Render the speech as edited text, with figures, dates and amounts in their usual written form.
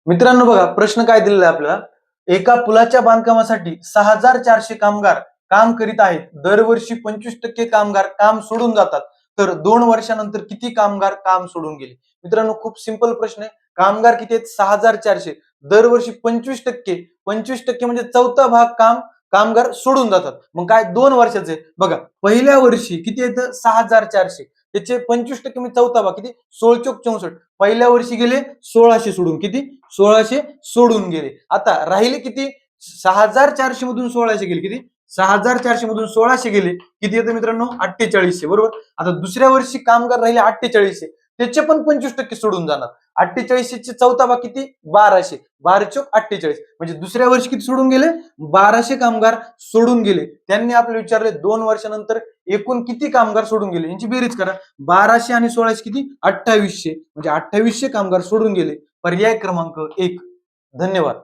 मित्रांनो बघा, प्रश्न काय दिलेला आहे आपल्याला. एका पुलाच्या बांधकामासाठी 6,400 कामगार काम करीत आहेत. दरवर्षी 25% कामगार काम सोडून जातात. तर 2 वर्षानंतर किती कामगार काम सोडून गेले? मित्रांनो, खूप सिंपल प्रश्न आहे. कामगार किती आहेत? 6,400. दरवर्षी 25%. 25% म्हणजे चौथा भाग कामगार सोडून जातात. मग काय 2 वर्षाचे बघा, पहिल्या वर्षी किती येतं? 6,400. त्याचे 25% म्हणजे चौथा भाग किती? 16 चोक 64. पहिल्या वर्षी गेले 1600 सोडून. किती? 1600 सोडून गेले. आता राहिले किती? 6,400 मधून 1600 गेले. किती? 6,400 मधून 1600 गेले. किती येतं मित्रांनो? 4800. बरोबर. आता दुसऱ्या वर्षी कामगार राहिले 4800. त्याचे पण 25% सोडून जाणार. 4800 चे चौथा भाग किती? 1200. 12 चोक 48. म्हणजे दुसऱ्या वर्षी किती सोडून गेले? 1200 कामगार सोडून गेले. त्यांनी आपल्याला विचारले 2 वर्षानंतर एकूण किती कामगार सोडून गेले? यांची बेरीज करा. 1200 आणि 1600 किती? 2800. म्हणजे 2800 कामगार सोडून गेले. पर्याय क्रमांक 1. धन्यवाद.